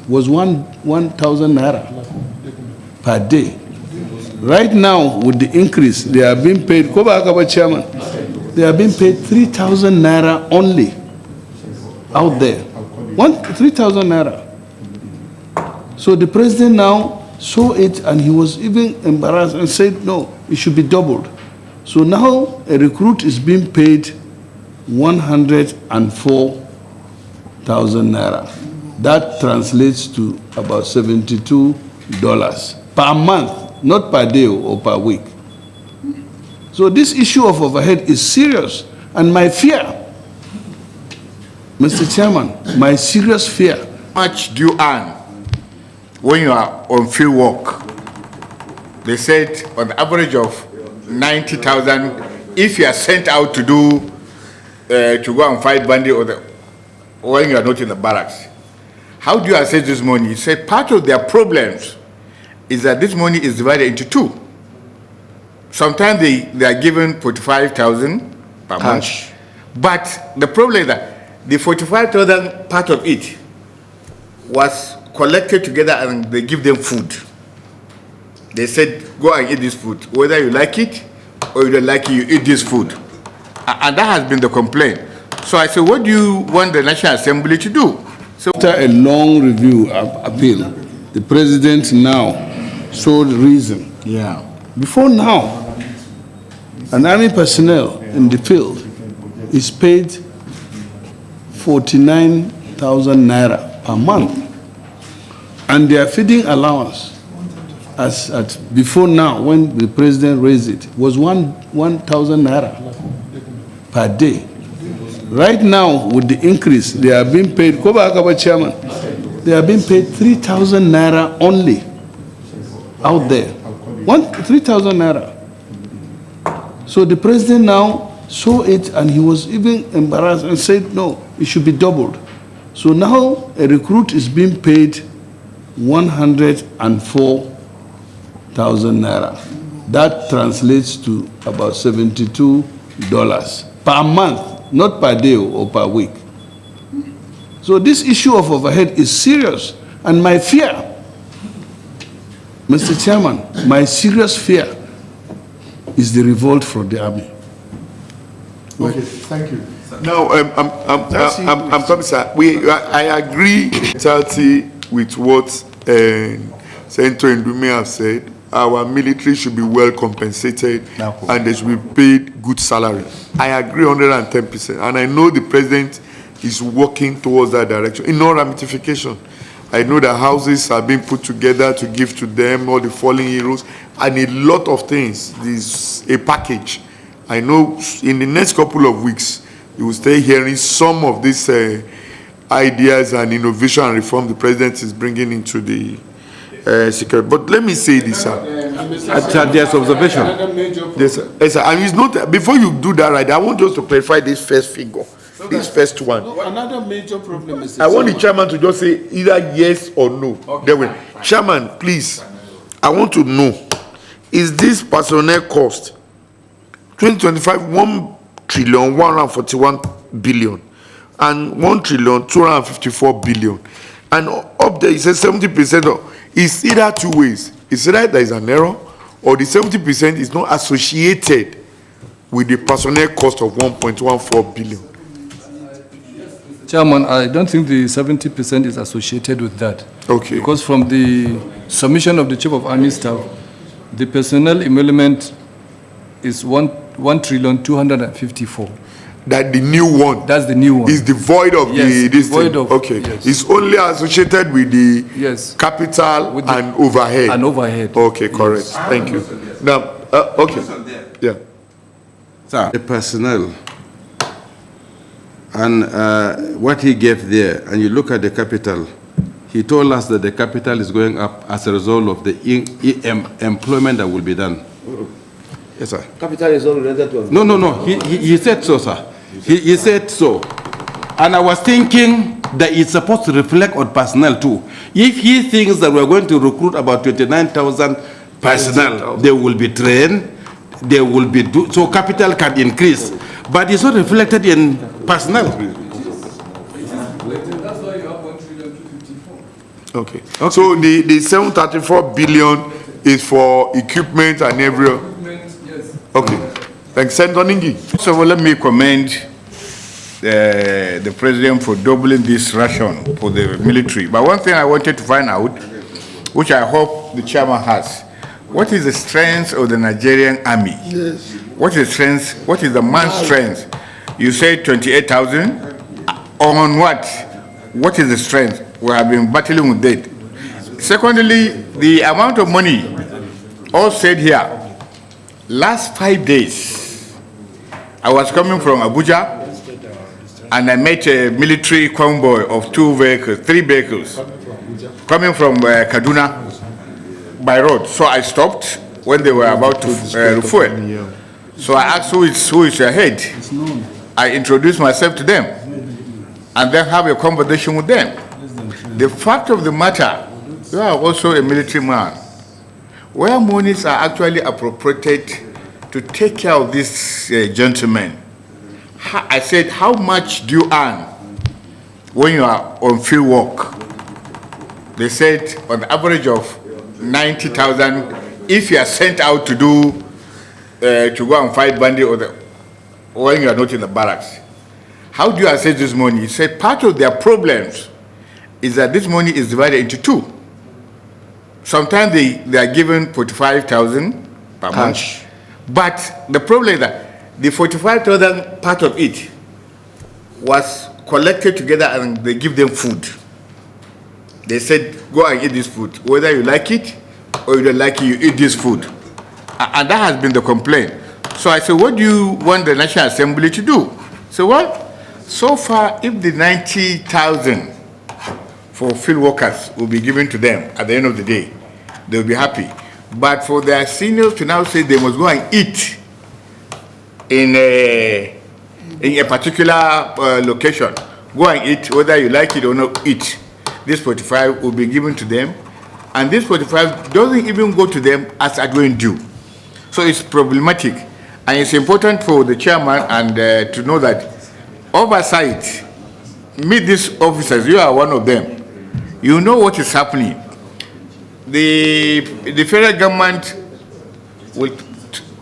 was 1,000 naira per day. Right now, with the increase, they are being paid, Chairman, they are being paid 3,000 naira only out there. 3,000 naira. So the president now saw it and he was even embarrassed and said, no, it should be doubled. So now a recruit is being paid 104,000 naira. That translates to about $72 per month, not per day or per week. So this issue of overhead is serious. And my fear, Mr. Chairman, my serious fear. How much do you earn when you are on field work? They said on the average of 90,000 if you are sent out to do to go and fight bandit or when you are not in the barracks. How do you assess this money? You say part of their problems is that this money is divided into two. Sometimes they are given 45,000 per month. But the problem is that the 45,000 part of it was collected together and they give them food. They said, go and eat this food. Whether you like it or you don't like it, you eat this food. And that has been the complaint. So I said, what do you want the National Assembly to do? So after a long review appeal, the president now showed reason. Yeah. Before now, an army personnel in the field is paid 49,000 naira per month. And their feeding allowance, as at before now, when the president raised it, was 1,000 naira per day. Right now, with the increase, they are being paid, Chairman, they are being paid 3,000 naira only out there. 3,000 naira. So the president now saw it and he was even embarrassed and said, no, it should be doubled. So now a recruit is being paid 104,000 naira. That translates to about $72 per month, not per day or per week. So this issue of overhead is serious. And my fear, Mr. Chairman, my serious fear is the revolt from the army. Okay, thank you. Now, I'm sorry, sir. I agree entirely with what Senator Ndume have said. Our military should be well compensated and they should be paid good salary. I agree 110%. And I know the president is working towards that direction in all ramifications. I know that houses are being put together to give to them, all the fallen heroes, and a lot of things. This is a package. I know in the next couple of weeks, you will stay hearing some of these ideas and innovation and reform the president is bringing into the security. But let me say this, sir. There's observation. Yes, sir. Yes, sir. And it's not, before you do that, right, I want us to clarify this first figure. This first one. No, another major problem is I want the chairman to just say either yes or no. Okay. Chairman, please, I want to know, is this personnel cost 2025 1,141 billion and 1,254 billion, and up there it says 70% of it's either two ways. It's either there is an error or the 70% is not associated with the personnel cost of 1.14 billion. Chairman, I don't think the 70% is associated with that. Okay. Because from the submission of the Chief of Army Staff, the personnel emolument is 1,254. That the new one. That's the new one. Is devoid of this void thing. of, okay. Yes. It's only associated with the capital with and overhead. And overhead. Okay, correct. Yes. Thank you. Now, okay. Yeah. Sir, the personnel and what he gave there, and you look at the capital, he told us that the capital is going up as a result of the employment that will be done. Yes, sir. Capital is all related to... No. He said so, sir. He said so. And I was thinking that it's supposed to reflect on personnel too. If he thinks that we're going to recruit about 29,000 personnel, they will be trained, they will be so capital can increase. But it's not reflected in personnel. That's why you have 1,254. Okay. So the 734 billion is for equipment and every. Yes. Okay. Thanks, Senator Nigi. First of all, let me commend the president for doubling this ration for the military. But one thing I wanted to find out, which I hope the chairman has, what is the strength of the Nigerian army? Yes. What is strength? What is the man's strength? You say 28,000. On what? What is the strength? We have been battling with that. Secondly, the amount of money, all said here, last 5 days, I was coming from Abuja, and I met a military convoy of 3 vehicles, coming from Kaduna by road. So I stopped when they were about to refuel. So I asked who is ahead. I introduced myself to them, and then have a conversation with them. The fact of the matter, you are also a military man. Where monies are actually appropriated to take care of this gentleman, I said, how much do you earn when you are on field work? They said on the average of 90,000 if you are sent out to do to go and fight bandit or when you are not in the barracks. How do you assess this money? He said part of their problems is that this money is divided into two. Sometimes they are given 45,000 per month. But the problem is that the 45,000 part of it was collected together and they give them food. They said, go and eat this food. Whether you like it or you don't like it, you eat this food. And that has been the complaint. So I said, what do you want the National Assembly to do? So well, so far, if the 90,000 for field workers will be given to them at the end of the day, they'll be happy. But for their seniors to now say they must go and eat in a particular location, go and eat, whether you like it or not, eat. This 45 will be given to them, and this 45 doesn't even go to them as adjournment due. So it's problematic, and it's important for the chairman and to know that Oversight, meet these officers, you are one of them. You know what is happening. The federal government will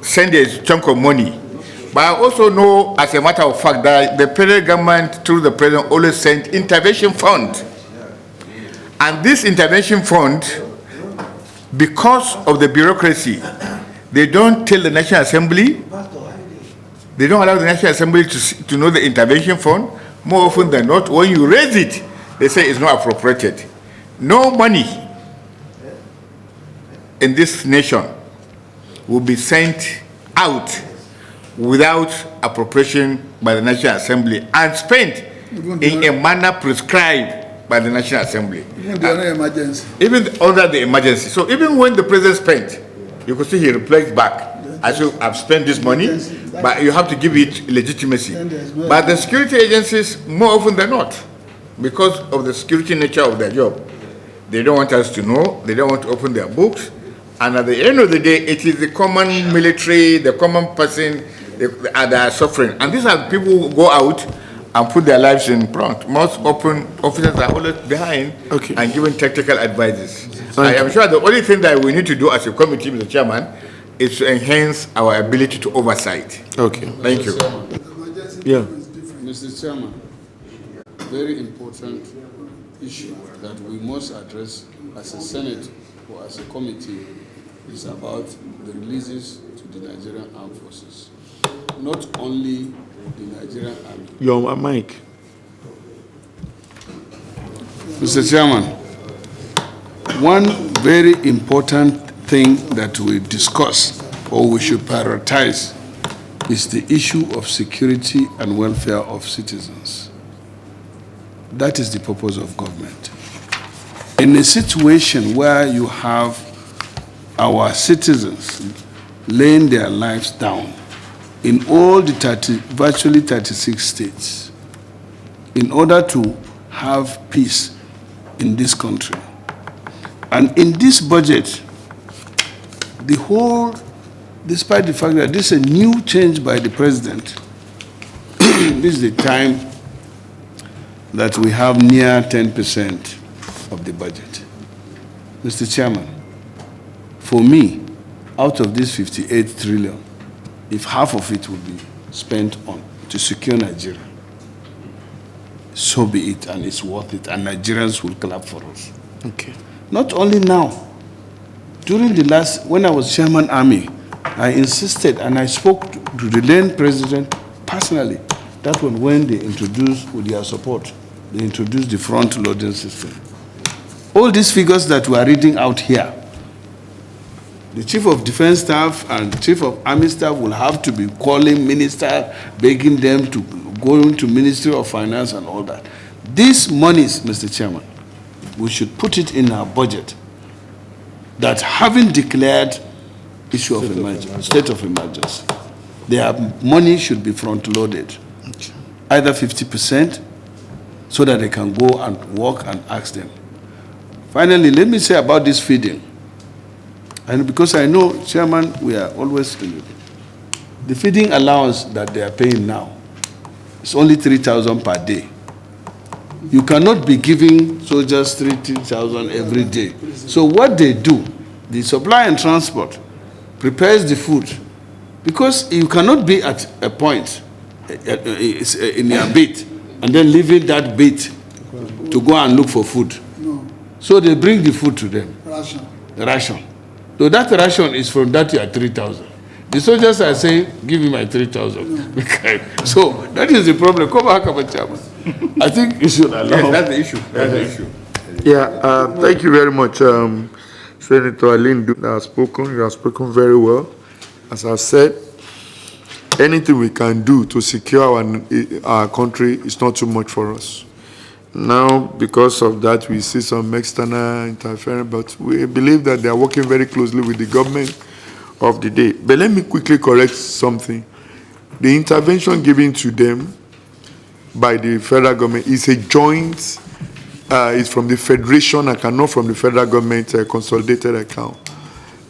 send a chunk of money, but I also know, as a matter of fact, that the federal government, through the president, always sent intervention fund. And this intervention fund, because of the bureaucracy, they don't tell the National Assembly. They don't allow the National Assembly to know the intervention fund. More often than not, when you raise it, they say it's not appropriated. No money in this nation will be sent out without appropriation by the National Assembly and spent in a manner prescribed by the National Assembly. Even under emergency. Even under the emergency. So even when the president spent, you could see he reflects back. I said, I've spent this money, but you have to give it legitimacy. But the security agencies, more often than not, because of the security nature of their job, they don't want us to know, they don't want to open their books, and at the end of the day, it is the common military, the common person that are suffering. And these are people who go out and put their lives in front. Most open officers are always behind and giving tactical advices. I am sure the only thing that we need to do as a committee, Mr. Chairman, is to enhance our ability to oversight. Okay. Thank you. Yeah. Mr. Chairman, very important issue that we must address as a Senate or as a committee is about the releases to the Nigerian Armed Forces. Not only the Nigerian Army. Your mic. Mr. Chairman, one very important thing that we discuss or we should prioritize is the issue of security and welfare of citizens. That is the purpose of government. In a situation where you have our citizens laying their lives down in all the virtually 36 states in order to have peace in this country. And in this budget, despite the fact that this is a new change by the president, this is the time that we have near 10% of the budget. Mr. Chairman, for me, out of this 58 trillion, if half of it would be spent on to secure Nigeria, so be it, and it's worth it, and Nigerians will clap for us. Okay. Not only now, during the last, when I was Chairman Army, I insisted and I spoke to the then president personally. That when they introduced, with their support, they introduced the front-loading system. All these figures that we are reading out here, the Chief of Defense Staff and Chief of Army Staff will have to be calling minister, begging them to go into Ministry of Finance and all that. These monies, Mr. Chairman, we should put it in our budget, that having declared issue of emergency, state of emergency, their money should be front-loaded, either 50%, so that they can go and work and ask them. Finally, let me say about this feeding. And because I know, Chairman, we are always in it. The feeding allowance that they are paying now is only 3,000 per day. You cannot be giving soldiers 3,000 every day. So what they do, the supply and transport prepares the food, because you cannot be at a point in your bait and then leaving that bait to go and look for food. No. So they bring the food to them. Ration. The ration. So that ration is from that year 3,000. The soldiers are saying, give me my 3,000. So that is the problem. Come back, Chairman. I think you should allow. Yes, that's the issue. That's the issue. Yeah, thank you very much, Senator Alin has spoken. You have spoken very well. As I've said, anything we can do to secure our country is not too much for us. Now, because of that, we see some external interference, but we believe that they are working very closely with the government of the day. But let me quickly correct something. The intervention given to them by the federal government is a joint, it's from the federation account, not from the federal government consolidated account.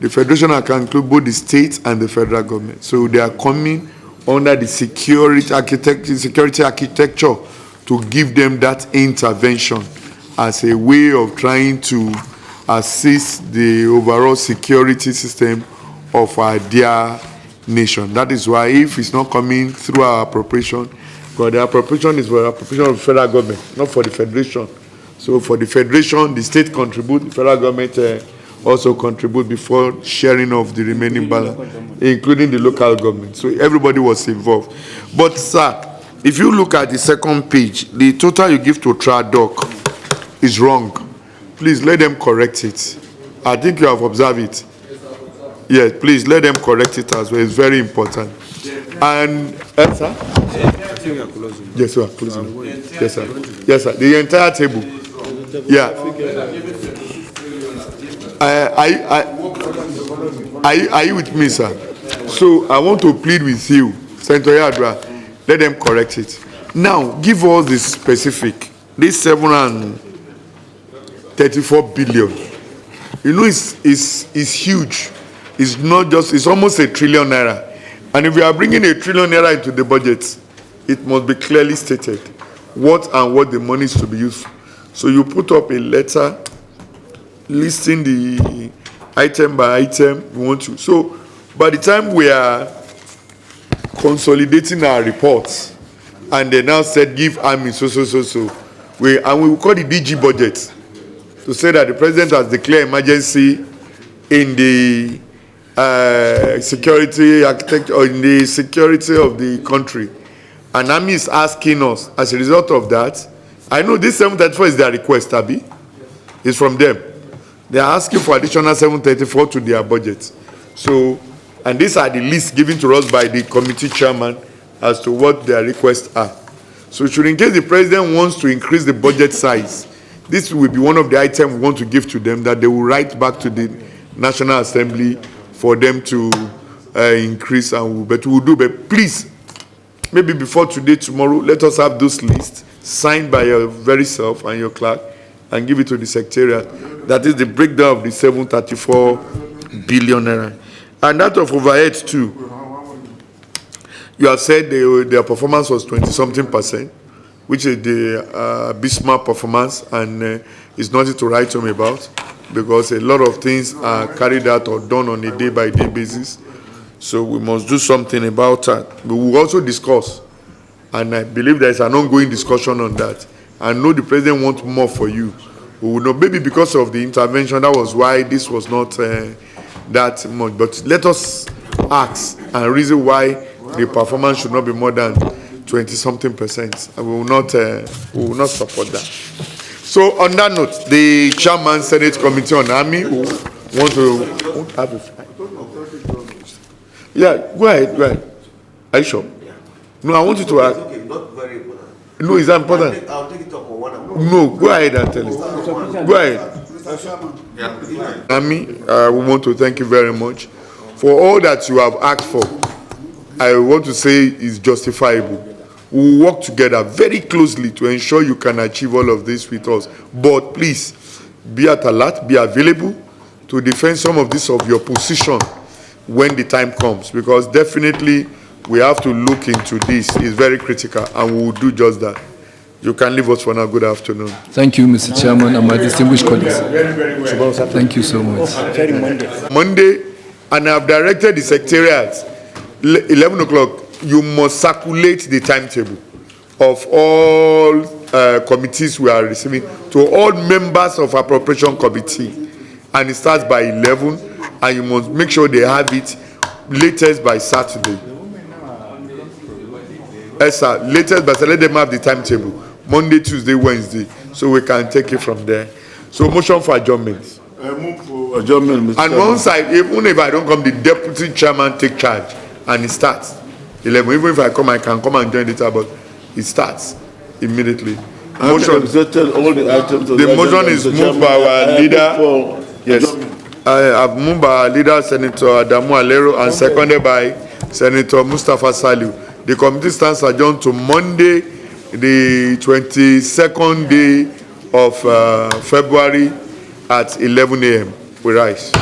The federation account includes both the state and the federal government. So they are coming under the security architecture to give them that intervention as a way of trying to assist the overall security system of our dear nation. That is why if it's not coming through our appropriation, because the appropriation is for the appropriation of the federal government, not for the federation. So for the federation, the state contribute, the federal government also contribute before sharing of the remaining balance, including the local government. So everybody was involved. But sir, if you look at the second page, the total you give to TRADOC is wrong. Please let them correct it. I think you have observed it. Yes, please let them correct it as well. It's very important. And sir? Yes, sir. Closing. Yes, sir. Yes, sir. The entire table. Yeah. Are you with me, sir? So I want to plead with you, Senator Yadra, let them correct it. Now, give us the specific. This 734 billion. You know, it's huge. It's not just, it's almost a trillion naira. And if we are bringing a trillion naira into the budget, it must be clearly stated what the money is to be used for. So you put up a letter listing the item by item we want to. So by the time we are consolidating our reports, and they now said give army so, we will call the DG budget to say that the president has declared emergency in the security architecture or in the security of the country, and army is asking us as a result of that. I know this 734 is their request, Abi. It's from them. They are asking for additional 734 to their budget. So, and these are the lists given to us by the committee chairman as to what their requests are. So, should in case the president wants to increase the budget size, this will be one of the items we want to give to them, that they will write back to the National Assembly for them to increase, and but we'll do. But please, maybe before today, tomorrow, let us have those lists signed by your very self and your clerk, and give it to the secretariat. That is the breakdown of the 734 billion naira. And that of overhead too. You have said their performance was 20-something%, which is the Bismarck performance, and is nothing to write home about. because a lot of things are carried out or done on a day-by-day basis. So we must do something about that. We will also discuss, and I believe there is an ongoing discussion on that. I know the president wants more for you. We will know, maybe because of the intervention, that was why this was not that much. But let us ask and reason why the performance should not be more than 20-something%. And we will not support that. So on that note, the chairman Senate Committee on Army want to have a. Yeah, go ahead. Are you sure? No, I want you to ask. Okay, not very important. No, it's not important. I'll take it up on one. No, go ahead and tell it. Go ahead. Army, we want to thank you very much for all that you have asked for. I want to say is justifiable. We will work together very closely to ensure you can achieve all of this with us. But please, be at alert, be available to defend some of this of your position when the time comes, because definitely we have to look into this. It's very critical, and we will do just that. You can leave us for now. Good afternoon. Thank you, Mr. Chairman, and my distinguished colleagues. Thank you so much. Monday, and I've directed the secretariat, 11 o'clock, you must circulate the timetable of all committees we are receiving to all members of appropriation committee. And it starts by 11, and you must make sure they have it latest by Saturday. Yes, sir. Latest by Saturday, let them have the timetable. Monday, Tuesday, Wednesday, so we can take it from there. So motion for adjournment. Move for adjournment, Mr. And one side, even if I don't come, the deputy chairman take charge, and it starts 11. Even if I come, I can come and join later, but it starts immediately. Motion. The motion is moved by our leader. Yes, I have moved by our leader, Senator Adamu Alero, and seconded by Senator Mustafa Saliu. The committee stands adjourned to Monday, the 22nd day of February at 11 a.m. We rise.